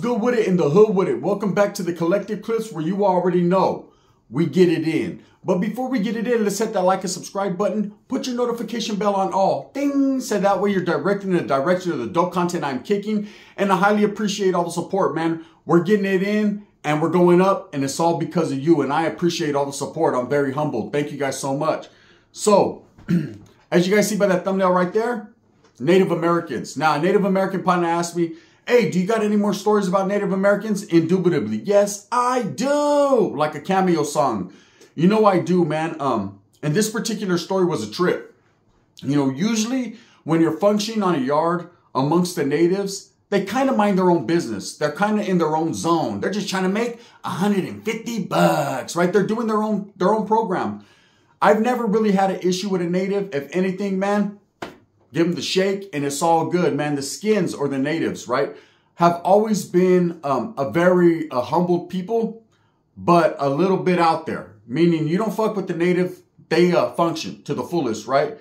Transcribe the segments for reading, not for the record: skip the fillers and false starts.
good with it in the hood with it? Welcome back to the Collective Clips, where you already know we get it in. But before we get it in, let's hit that like and subscribe button. Put your notification bell on all. Ding! So that way you're directed in the direction of the dope content I'm kicking. And I highly appreciate all the support, man. We're getting it in and we're going up, and it's all because of you. And I appreciate all the support. I'm very humbled. Thank you guys so much. So, as you guys see by that thumbnail right there, Native Americans. Now, a Native American partner asked me, hey, do you got any more stories about Native Americans? Indubitably, yes, I do. Like a cameo song. You know I do, man. And this particular story was a trip. You know, usually when you're functioning on a yard amongst the natives, they kind of mind their own business. They're kind of in their own zone. They're just trying to make $150, right? They're doing their own program. I've never really had an issue with a native. If anything, man, give them the shake and it's all good, man. The skins, or the natives, right, have always been a very humble people, but a little bit out there. Meaning you don't fuck with the native, they function to the fullest, right?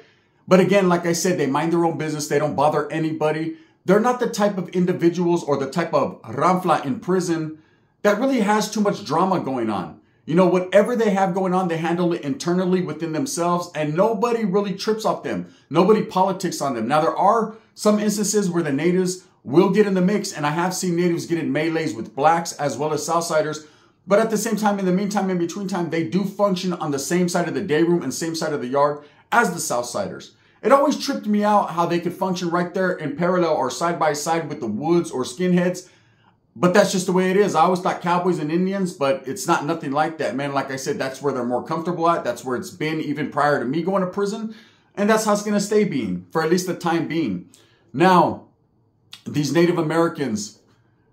But again, like I said, they mind their own business. They don't bother anybody. They're not the type of individuals or the type of ramfla in prison that really has too much drama going on. You know, whatever they have going on, they handle it internally within themselves, and nobody really trips off them. Nobody politics on them. Now, there are some instances where the natives will get in the mix, and I have seen natives get in melees with blacks as well as Southsiders. But at the same time, in the meantime, in between time, they do function on the same side of the day room and same side of the yard as the Southsiders. It always tripped me out how they could function right there in parallel or side by side with the Woods or skinheads. But that's just the way it is. I always thought cowboys and Indians, but it's not nothing like that, man. Like I said, that's where they're more comfortable at. That's where it's been even prior to me going to prison. And that's how it's going to stay being for at least the time being. Now, these Native Americans,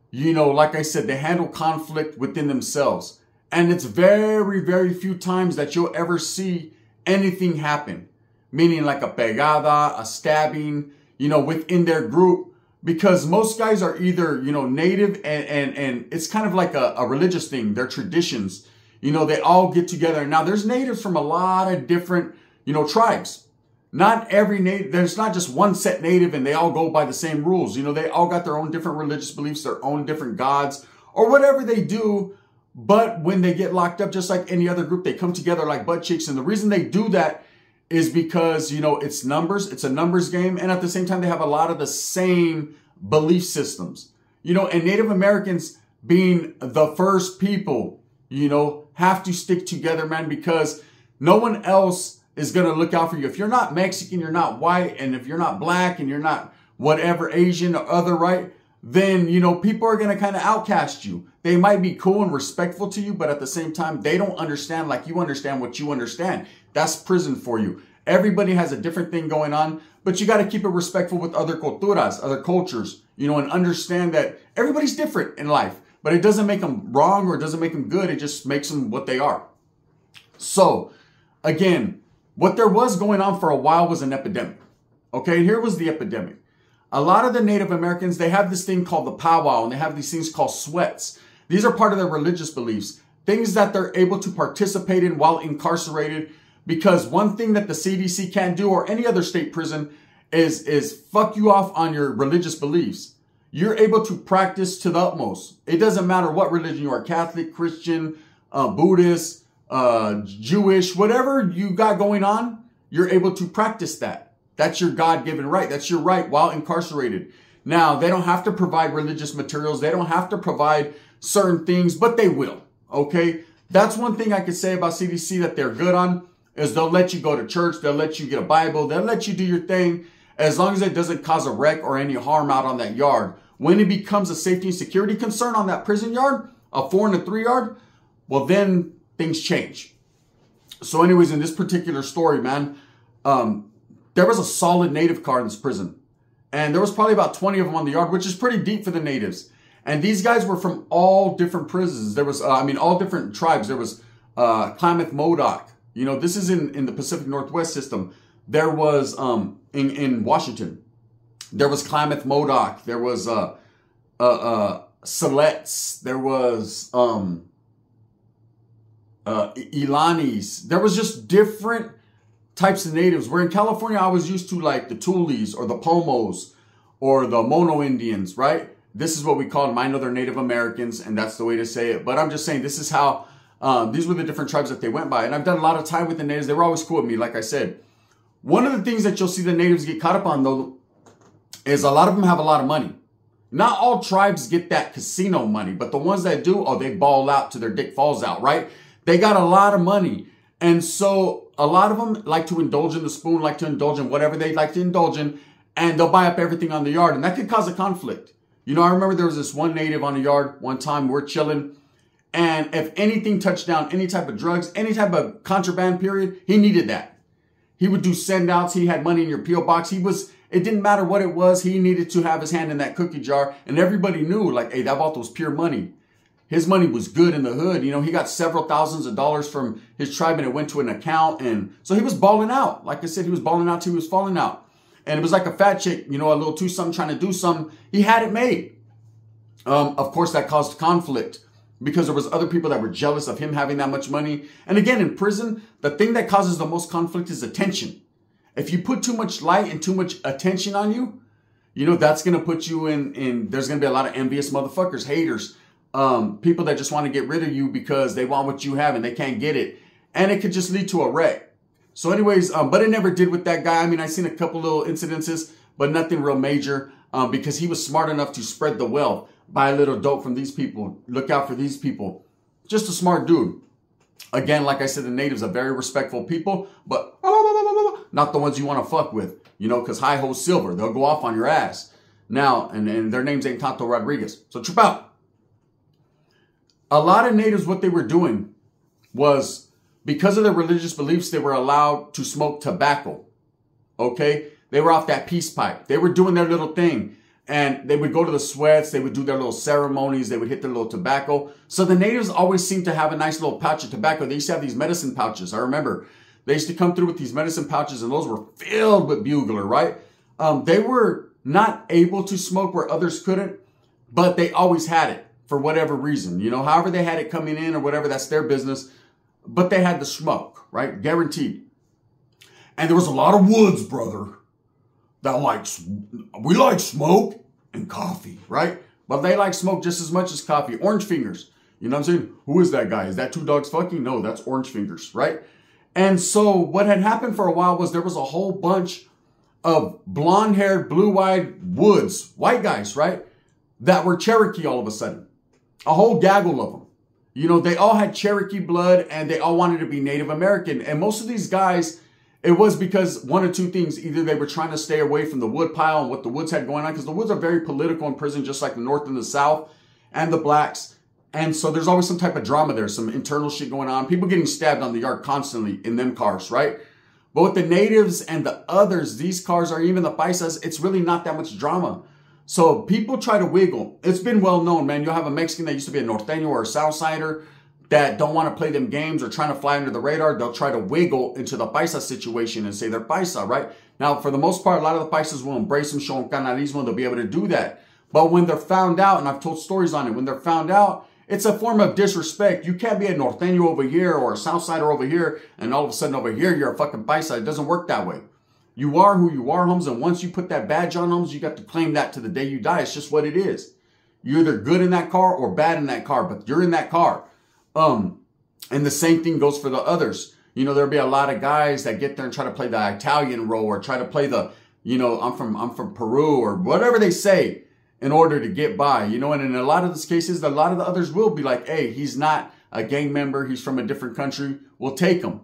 you know, like I said, they handle conflict within themselves. And it's very, very few times that you'll ever see anything happen. Meaning like a pegada, a stabbing, you know, within their group. Because most guys are either, you know, native and it's kind of like a religious thing. Their traditions, you know, they all get together. Now, there's natives from a lot of different, you know, tribes. Not every native, there's not just one set native and they all go by the same rules. You know, they all got their own different religious beliefs, their own different gods, or whatever they do. But when they get locked up, just like any other group, they come together like butt cheeks. And the reason they do that is because, you know, it's numbers. It's a numbers game. And at the same time, they have a lot of the same belief systems. You know, and Native Americans being the first people, you know, have to stick together, man, because no one else is going to look out for you. If you're not Mexican, you're not white, and if you're not black and you're not whatever Asian or other, right, then, you know, people are going to kind of outcast you. They might be cool and respectful to you, but at the same time, they don't understand like you understand what you understand. That's prison for you. Everybody has a different thing going on, but you got to keep it respectful with other culturas, other cultures, you know, and understand that everybody's different in life, but it doesn't make them wrong or it doesn't make them good. It just makes them what they are. So again, what there was going on for a while was an epidemic. Okay, and here was the epidemic. A lot of the Native Americans, they have this thing called the powwow, and they have these things called sweats. These are part of their religious beliefs, things that they're able to participate in while incarcerated. Because one thing that the CDC can't do, or any other state prison, is fuck you off on your religious beliefs. You're able to practice to the utmost. It doesn't matter what religion you are, Catholic, Christian, Buddhist, Jewish, whatever you got going on, you're able to practice that. That's your God-given right. That's your right while incarcerated. Now, they don't have to provide religious materials. They don't have to provide certain things, but they will. Okay? That's one thing I could say about CDC that they're good on, is they'll let you go to church. They'll let you get a Bible. They'll let you do your thing as long as it doesn't cause a wreck or any harm out on that yard. When it becomes a safety and security concern on that prison yard, a 4 and a 3 yard, well, then things change. So anyways, in this particular story, man, there was a solid native car in this prison. And there was probably about 20 of them on the yard, which is pretty deep for the natives. And these guys were from all different prisons. There was, all different tribes. There was Klamath Modoc. You know, this is in the Pacific Northwest system. There was, in Washington, there was Klamath Modoc. There was, Siletz. There was, Ilanis. There was just different types of natives. Where in California, I was used to like the Tulis or the Pomos or the Mono Indians, right? this is what we call them. I know they're Native Americans, and that's the way to say it. But I'm just saying this is how, these were the different tribes that they went by. And I've done a lot of time with the natives. They were always cool with me, like I said. One of the things that you'll see the natives get caught up on, though, is a lot of them have a lot of money. Not all tribes get that casino money, but the ones that do, oh, they ball out till their dick falls out, right? They got a lot of money. And so a lot of them like to indulge in the spoon, like to indulge in whatever they like to indulge in, and they'll buy up everything on the yard. And that could cause a conflict. You know, I remember there was this one native on the yard one time, we're chilling, and if anything touched down, any type of drugs, any type of contraband period, he needed that. He would do send outs. He had money in your P.O. box. It didn't matter what it was. He needed to have his hand in that cookie jar. And everybody knew, like, hey, that vato was pure money. His money was good in the hood. You know, he got several thousands of dollars from his tribe and it went to an account. And so he was balling out. Like I said, he was balling out till he was falling out. And it was like a fat chick, you know, a little too something trying to do something. He had it made. Of course, that caused conflict because there was other people that were jealous of him having that much money. And again, in prison, the thing that causes the most conflict is attention. If you put too much light and too much attention on you, you know, that's going to put you in there's going to be a lot of envious motherfuckers, haters, people that just want to get rid of you because they want what you have and they can't get it. And it could just lead to a wreck. So anyways, but it never did with that guy. I mean, I've seen a couple little incidences, but nothing real major because he was smart enough to spread the wealth. Buy a little dope from these people. Look out for these people. Just a smart dude. Again, like I said, the natives are very respectful people, but not the ones you want to fuck with, you know, because high ho silver, they'll go off on your ass. Now, and their names ain't Tonto Rodriguez. So trip out. A lot of natives, what they were doing was because of their religious beliefs, they were allowed to smoke tobacco. Okay. They were off that peace pipe. They were doing their little thing. And they would go to the sweats. They would do their little ceremonies. They would hit their little tobacco. So the natives always seemed to have a nice little pouch of tobacco. They used to have these medicine pouches. I remember they used to come through with these medicine pouches and those were filled with bugler, right? They were not able to smoke where others couldn't, but they always had it for whatever reason. You know, however they had it coming in or whatever, that's their business. But they had the smoke, right? Guaranteed. And there was a lot of woods, brother. We like smoke and coffee, right? But they like smoke just as much as coffee. Orange fingers. You know what I'm saying? Who is that guy? Is that two dogs fucking? No, that's orange fingers, right? And so what had happened for a while was there was a whole bunch of blonde-haired, blue-eyed woods, white guys, right? That were Cherokee all of a sudden. A whole gaggle of them. You know, they all had Cherokee blood and they all wanted to be Native American. And most of these guys, it was because one of two things. Either they were trying to stay away from the wood pile and what the woods had going on, because the woods are very political in prison, just like the North and the South and the blacks. And so there's always some type of drama there, some internal shit going on. People getting stabbed on the yard constantly in them cars, right? But with the natives and the others, these cars or even the paisas, it's really not that much drama. So people try to wiggle. It's been well known, man. You'll have a Mexican that used to be a Norteño or a Southsider that don't want to play them games or trying to fly under the radar. They'll try to wiggle into the paisa situation and say they're paisa, right? Now, for the most part, a lot of the paisas will embrace them, show them canalismo, and they'll be able to do that. But when they're found out, and I've told stories on it, when they're found out, it's a form of disrespect. You can't be a Norteño over here or a Southsider over here, and all of a sudden over here, you're a fucking paisa. It doesn't work that way. You are who you are, homes, and once you put that badge on, homes, you got to claim that to the day you die. It's just what it is. You're either good in that car or bad in that car, but you're in that car. And the same thing goes for the others. You know, there'll be a lot of guys that get there and try to play the Italian role or try to play the, you know, I'm from Peru or whatever they say in order to get by, you know, and in a lot of these cases, a lot of the others will be like, hey, he's not a gang member. He's from a different country. We'll take him.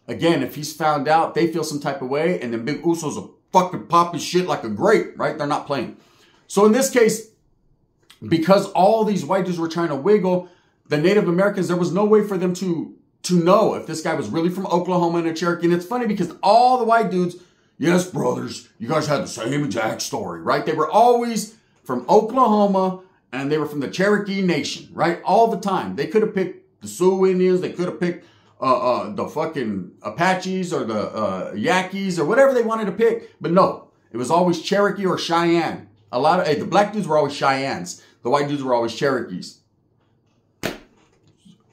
Again, if he's found out, they feel some type of way and then Big Uso's a fucking popping shit like a grape, right? They're not playing. So in this case, because all these white dudes were trying to wiggle, the Native Americans, there was no way for them to know if this guy was really from Oklahoma and a Cherokee. And it's funny because all the white dudes, yes, brothers, you guys had the same exact story, right? They were always from Oklahoma and they were from the Cherokee Nation, right? All the time. They could have picked the Sioux Indians. They could have picked the fucking Apaches or the Yaquis or whatever they wanted to pick. But no, it was always Cherokee or Cheyenne. The black dudes were always Cheyennes. The white dudes were always Cherokees.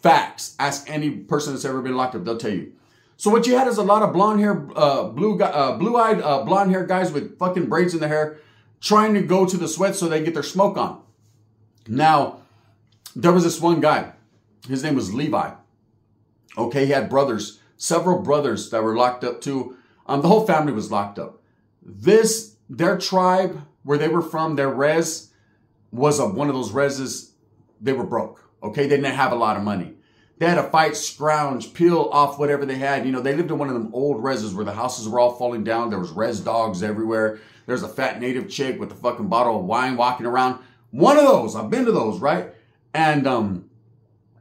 Facts. Ask any person that's ever been locked up. They'll tell you. So what you had is a lot of blonde hair, blue-eyed, blonde hair guys with fucking braids in their hair trying to go to the sweat so they get their smoke on. Now, there was this one guy. His name was Levi. Okay, he had brothers, several brothers that were locked up too. The whole family was locked up. Their tribe, where they were from, their res was one of those reses. They were broke. Okay, they didn't have a lot of money. They had to fight, scrounge, peel off whatever they had. You know, they lived in one of them old reses where the houses were all falling down. There was res dogs everywhere. There's a fat native chick with a fucking bottle of wine walking around. One of those. I've been to those, right? And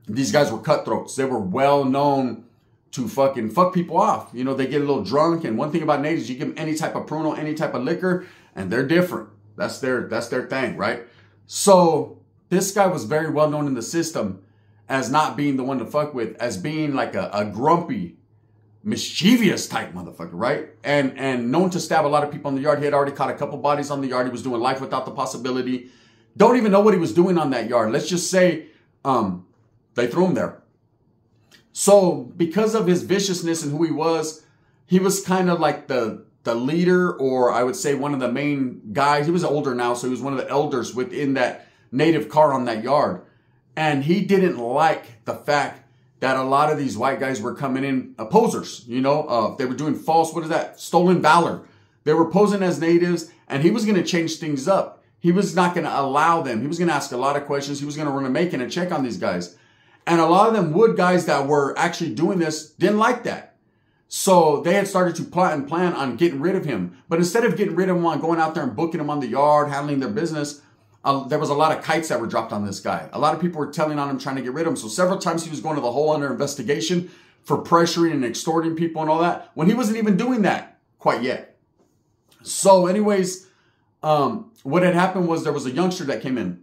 these guys were cutthroats. They were well known to fucking fuck people off. You know, they get a little drunk. And one thing about natives, you give them any type of pruno, any type of liquor, and they're different. That's their thing, right? So this guy was very well known in the system as not being the one to fuck with, as being like a grumpy, mischievous type motherfucker, right? And known to stab a lot of people in the yard. He had already caught a couple bodies on the yard. He was doing life without the possibility. Don't even know what he was doing on that yard. Let's just say they threw him there. So because of his viciousness and who he was kind of like the leader, or I would say one of the main guys. He was older now, so he was one of the elders within that native car on that yard. And he didn't like the fact that a lot of these white guys were coming in posers. You know, they were doing false, what is that? Stolen valor. They were posing as natives, and he was going to change things up. He was not going to allow them. He was going to ask a lot of questions. He was going to run a make and a check on these guys. And a lot of them wood guys that were actually doing this didn't like that. So they had started to plot and plan on getting rid of him. But instead of getting rid of him on going out there and booking him on the yard, handling their business, there was a lot of kites that were dropped on this guy. A lot of people were telling on him, trying to get rid of him. So several times he was going to the hole under investigation for pressuring and extorting people and all that, when he wasn't even doing that quite yet. So anyways, what had happened was there was a youngster that came in.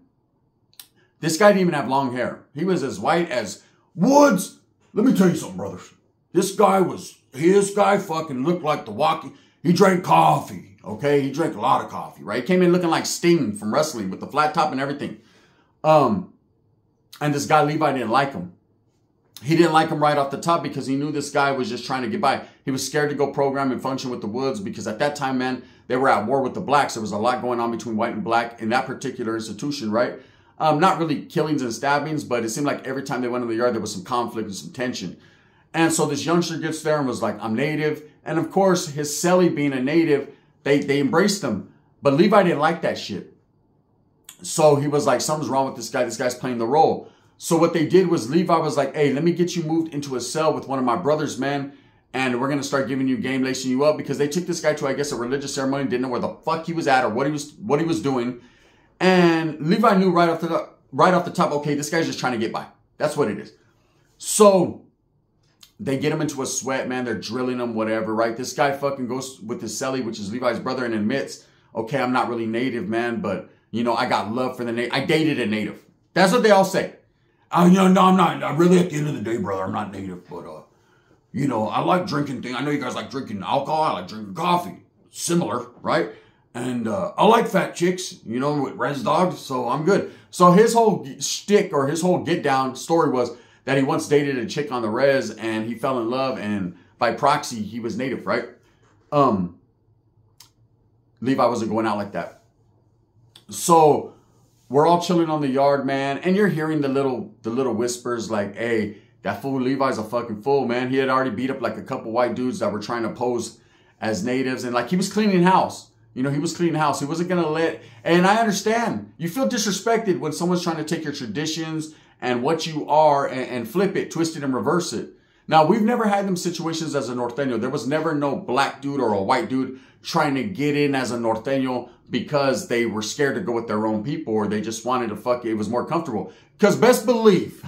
This guy didn't even have long hair. He was as white as Woods. Let me tell you something, brothers. This guy fucking looked like the walking. He drank coffee. Okay, he drank a lot of coffee, right? He came in looking like Sting from wrestling with the flat top and everything. And this guy, Levi, didn't like him. He didn't like him right off the top because he knew this guy was just trying to get by. He was scared to go program and function with the Woods because at that time, man, they were at war with the blacks. There was a lot going on between white and black in that particular institution, right? Not really killings and stabbings, but it seemed like every time they went in the yard, there was some conflict and some tension. And so this youngster gets there and was like, I'm native. And of course, his celly being a native, they embraced him. But Levi didn't like that shit. So he was like, something's wrong with this guy. This guy's playing the role. So what they did was Levi was like, hey, let me get you moved into a cell with one of my brothers, man. And we're going to start giving you game, lacing you up. Because they took this guy to, I guess, a religious ceremony. Didn't know where the fuck he was at or what he was doing. And Levi knew right off the top, okay, this guy's just trying to get by. That's what it is. So they get him into a sweat, man. They're drilling him, whatever, right? This guy fucking goes with his celly, which is Levi's brother, and admits, okay, I'm not really native, man, but, you know, I got love for the native. I dated a native. That's what they all say. You know, no, I'm not. I'm really, at the end of the day, brother, I'm not native, but, you know, I like drinking things. I know you guys like drinking alcohol. I like drinking coffee. Similar, right? And I like fat chicks, you know, with res dogs, so I'm good. So his whole shtick or his whole get down story was that he once dated a chick on the res and he fell in love, and by proxy, he was native, right? Levi wasn't going out like that. So we're all chilling on the yard, man, and you're hearing the little whispers like, hey, that fool Levi's a fucking fool, man. He had already beat up like a couple white dudes that were trying to pose as natives, and like he was cleaning house. You know, he was cleaning house. He wasn't going to let, and I understand. You feel disrespected when someone's trying to take your traditions and what you are and flip it, twist it, and reverse it. Now, we've never had them situations as a Norteño. There was never no black dude or a white dude trying to get in as a Norteño because they were scared to go with their own people or they just wanted to fuck it. It was more comfortable. Because best believe,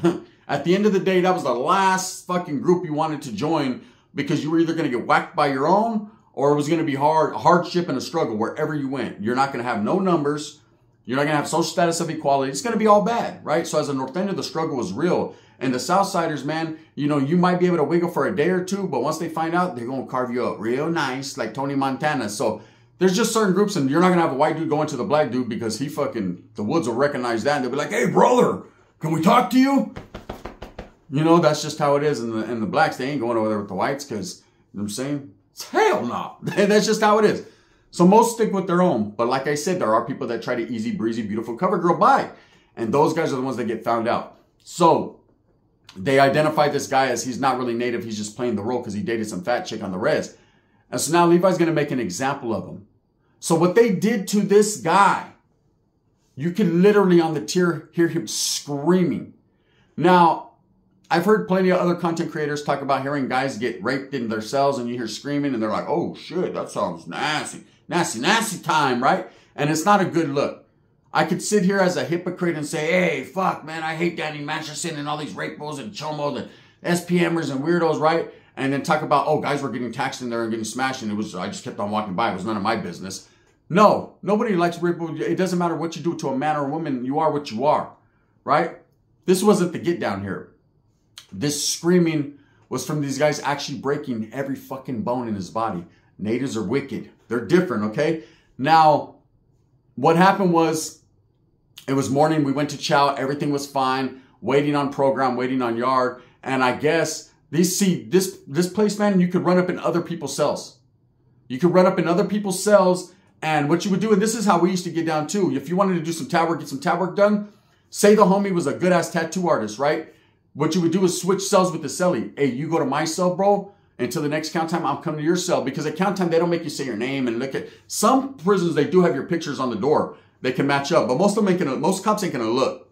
at the end of the day, that was the last fucking group you wanted to join because you were either going to get whacked by your own or it was going to be a hardship and a struggle wherever you went. You're not going to have no numbers. You're not going to have social status of equality. It's going to be all bad, right? So as a Norteño, the struggle was real. And the Southsiders, man, you know, you might be able to wiggle for a day or two, but once they find out, they're going to carve you up real nice, like Tony Montana. So there's just certain groups, and you're not going to have a white dude going to the black dude because the Woods will recognize that. And they'll be like, hey, brother, can we talk to you? You know, that's just how it is. And the blacks, they ain't going over there with the whites because, you know what I'm saying? Hell no. That's just how it is. So most stick with their own. But like I said, there are people that try to easy breezy, beautiful cover girl by. And those guys are the ones that get found out. So they identify this guy as he's not really native. He's just playing the role because he dated some fat chick on the res. And so now Levi's going to make an example of him. So what they did to this guy, you can literally on the tier hear him screaming. Now, I've heard plenty of other content creators talk about hearing guys get raped in their cells and you hear screaming and they're like, oh shit, that sounds nasty. Nasty, nasty time, right? And it's not a good look. I could sit here as a hypocrite and say, hey, fuck, man, I hate Danny Masterson and all these rapos and chomos and SPMers and weirdos, right? And then talk about, oh, guys were getting taxed in there and getting smashed and I just kept on walking by. It was none of my business. No, nobody likes rape. It doesn't matter what you do to a man or a woman. You are what you are, right? This wasn't the get down here. This screaming was from these guys actually breaking every fucking bone in his body. Natives are wicked. They're different, okay? Now, what happened was, it was morning. We went to chow. Everything was fine. Waiting on program, waiting on yard. And I guess, this place, man, you could run up in other people's cells. You could run up in other people's cells. And what you would do, and this is how we used to get down too. If you wanted to do some tab work, get some tab work done, say the homie was a good ass tattoo artist, right? What you would do is switch cells with the cellie. Hey, you go to my cell, bro. Until the next count time, I'll come to your cell. Because at count time, they don't make you say your name and look at. Some prisons, they do have your pictures on the door. They can match up. But most of them most cops ain't gonna look.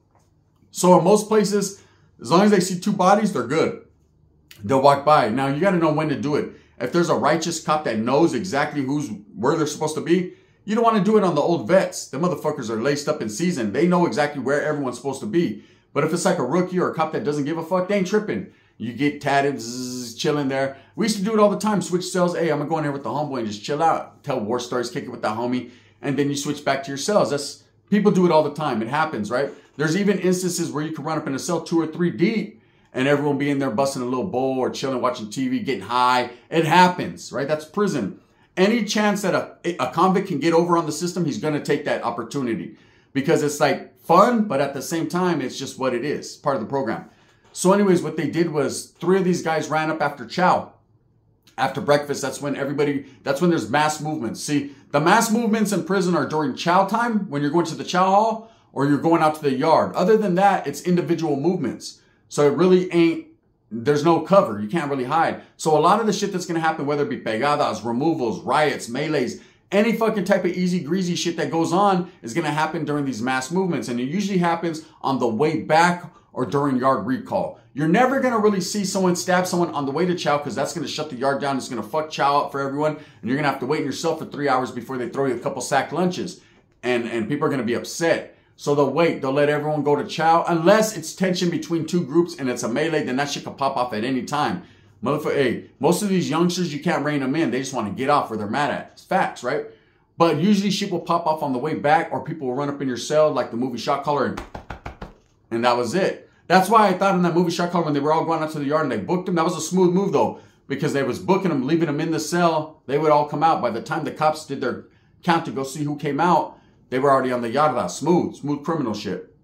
So in most places, as long as they see two bodies, they're good. They'll walk by. Now, you got to know when to do it. If there's a righteous cop that knows exactly where they're supposed to be, you don't want to do it on the old vets. The motherfuckers are laced up in season. They know exactly where everyone's supposed to be. But if it's like a rookie or a cop that doesn't give a fuck, they ain't tripping. You get tatted, chilling there. We used to do it all the time. Switch cells. Hey, I'm going to go in here with the homeboy and just chill out. Tell war stories, kick it with that homie. And then you switch back to your cells. People do it all the time. It happens, right? There's even instances where you can run up in a cell 2 or 3 deep and everyone be in there busting a little bowl or chilling, watching TV, getting high. It happens, right? That's prison. Any chance that a convict can get over on the system, he's going to take that opportunity because it's like fun, but at the same time, it's just what it is, part of the program. So anyways, what they did was 3 of these guys ran up after chow. After breakfast, that's when there's mass movements. See, the mass movements in prison are during chow time, when you're going to the chow hall, or you're going out to the yard. Other than that, it's individual movements. So it really ain't, there's no cover. You can't really hide. So a lot of the shit that's going to happen, whether it be pegadas, removals, riots, melees, any fucking type of easy greasy shit that goes on is going to happen during these mass movements. And it usually happens on the way back or during yard recall. You're never going to really see someone stab someone on the way to chow because that's going to shut the yard down. It's going to fuck chow up for everyone. And you're going to have to wait in your cell for 3 hours before they throw you a couple sack lunches. And people are going to be upset. So they'll wait. They'll let everyone go to chow. Unless it's tension between 2 groups and it's a melee, then that shit could pop off at any time. Motherfucker, hey, most of these youngsters, you can't rein them in. They just want to get off where they're mad at. It's facts, right? But usually shit will pop off on the way back or people will run up in your cell like the movie Shot Caller and that was it. That's why I thought in that movie Shot Caller when they were all going out to the yard and they booked them, that was a smooth move though. Because they was booking them, leaving them in the cell. They would all come out. By the time the cops did their count to go see who came out, they were already on the yarda. Smooth criminal shit.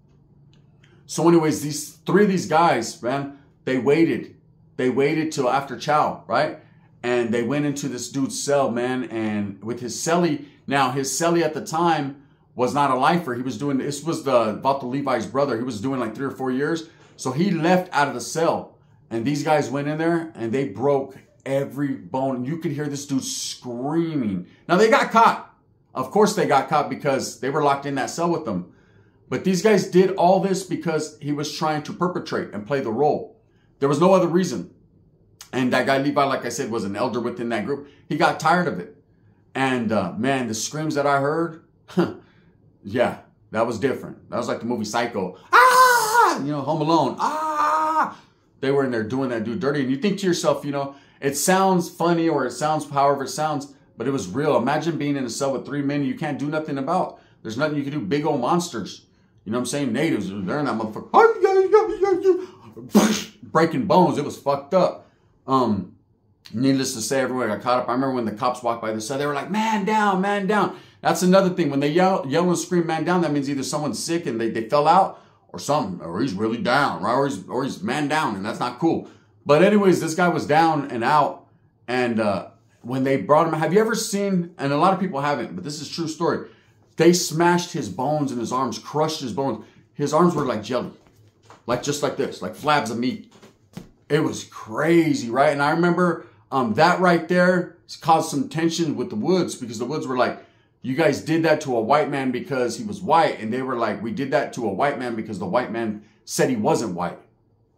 So anyways, these 3 of these guys, man, they waited. They waited till after chow, right? And they went into this dude's cell, man. And with his cellie, now his cellie at the time was not a lifer. He was doing, this was about the Levi's brother. He was doing like 3 or 4 years. So he left out of the cell. And these guys went in there and they broke every bone. You could hear this dude screaming. Now they got caught. Of course they got caught because they were locked in that cell with them. But these guys did all this because he was trying to perpetrate and play the role. There was no other reason. And that guy Levi, like I said, was an elder within that group. He got tired of it. And man, the screams that I heard, yeah, that was different. That was like the movie Psycho. Ah! You know, Home Alone. Ah! They were in there doing that dude dirty. And you think to yourself, you know, it sounds funny or it sounds however it sounds, but it was real. Imagine being in a cell with 3 men you can't do nothing about. There's nothing you can do. Big old monsters. You know what I'm saying? Natives, they're in that motherfucker. Breaking bones. It was fucked up. Needless to say, everyone got caught up. I remember when the cops walked by the cell, they were like, man down, man down. That's another thing. When they yell and scream man down, that means either someone's sick and they fell out or something, or he's really down, right? Or he's man down, and that's not cool. But anyways, this guy was down and out. And when they brought him, have you ever seen, and a lot of people haven't, but this is a true story. They smashed his bones in his arms, crushed his bones. his arms were like jelly. Like just like this, like flabs of meat. It was crazy, right? And I remember that right there caused some tension with the Woods, because the Woods were like, you guys did that to a white man because he was white. And they were like, we did that to a white man because the white man said he wasn't white.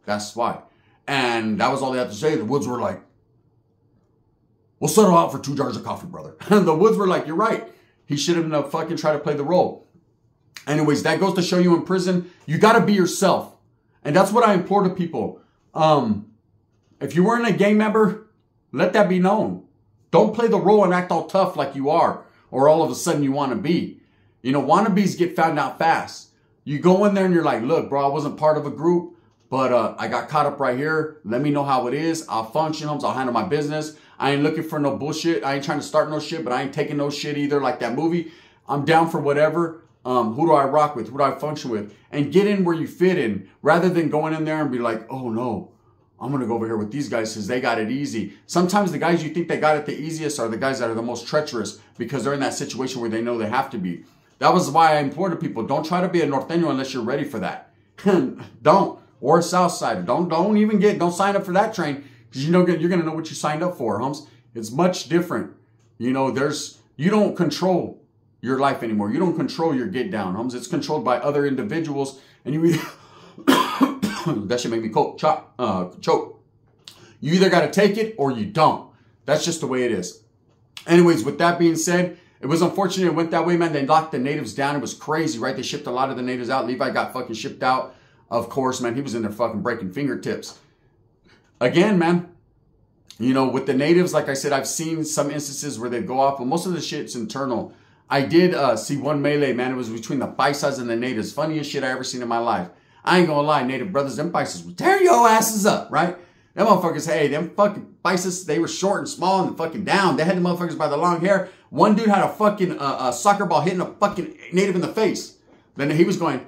That's why. And that was all they had to say. The Woods were like, we'll settle out for 2 jars of coffee, brother. And the Woods were like, you're right. He should have fucking tried to play the role. Anyways, that goes to show you in prison, you got to be yourself. And that's what I implore to people. If you weren't a gang member, let that be known. Don't play the role and act all tough like you are, or all of a sudden you want to be. You know, wannabes get found out fast. You go in there and you're like, look, bro, I wasn't part of a group, but I got caught up right here. Let me know how it is. I'll function, I'll handle my business. I ain't looking for no bullshit. I ain't trying to start no shit, but I ain't taking no shit either, like that movie. I'm down for whatever. Who do I rock with? Who do I function with? And get in where you fit in, rather than going in there and be like, oh no, I'm going to go over here with these guys because they got it easy. Sometimes the guys you think they got it the easiest are the guys that are the most treacherous, because they're in that situation where they know they have to be. That was why I implored to people, don't try to be a Norteño unless you're ready for that. Don't. Or a Southsider. Don't sign up for that train, because you know you're going to know what you signed up for, Holmes. It's much different. You know, you don't control your life anymore. You don't control your get down, Holmes. It's controlled by other individuals, and you either that should make me choke. You either got to take it or you don't. That's just the way it is. Anyways, with that being said, it was unfortunate it went that way, man. They locked the natives down. It was crazy, right? They shipped a lot of the natives out. Levi got fucking shipped out. Of course, man, he was in there fucking breaking fingertips. Again, man, you know, with the natives, like I said, I've seen some instances where they go off, but most of the shit's internal. I did see one melee, man. It was between the paisas and the natives. Funniest shit I ever seen in my life. I ain't gonna lie, native brothers, them paisas would tear your asses up, right? Them motherfuckers, hey, them fucking paisas, they were short and small and fucking down. They had the motherfuckers by the long hair. One dude had a fucking soccer ball hitting a fucking native in the face. Then he was going,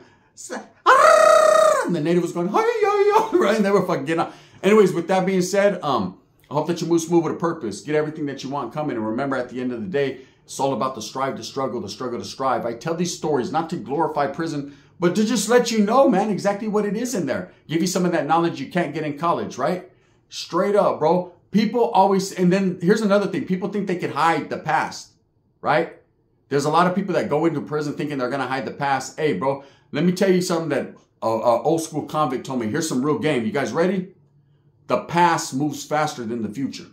and the native was going, right? And they were fucking getting up. Anyways, with that being said, I hope that you move smooth with a purpose. Get everything that you want coming. And remember, at the end of the day, it's all about the strive to struggle, the struggle to strive. I tell these stories not to glorify prison, but to just let you know, man, exactly what it is in there. Give you some of that knowledge you can't get in college, right? Straight up, bro. People always, and then here's another thing. People think they can hide the past, right? There's a lot of people that go into prison thinking they're going to hide the past. Hey, bro, let me tell you something that an old school convict told me. Here's some real game. You guys ready? The past moves faster than the future.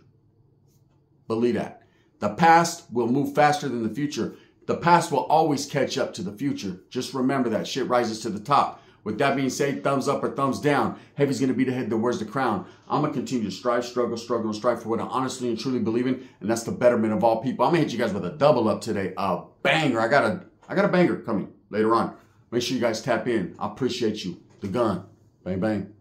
Believe that. The past will move faster than the future. The past will always catch up to the future. Just remember that. Shit rises to the top. With that being said, thumbs up or thumbs down. Heavy's going to be the head that wears the crown. I'm going to continue to strive, struggle, and strive for what I honestly and truly believe in. And that's the betterment of all people. I'm going to hit you guys with a double up today. A banger. I got a banger coming later on. Make sure you guys tap in. I appreciate you. The gun. Bang, bang.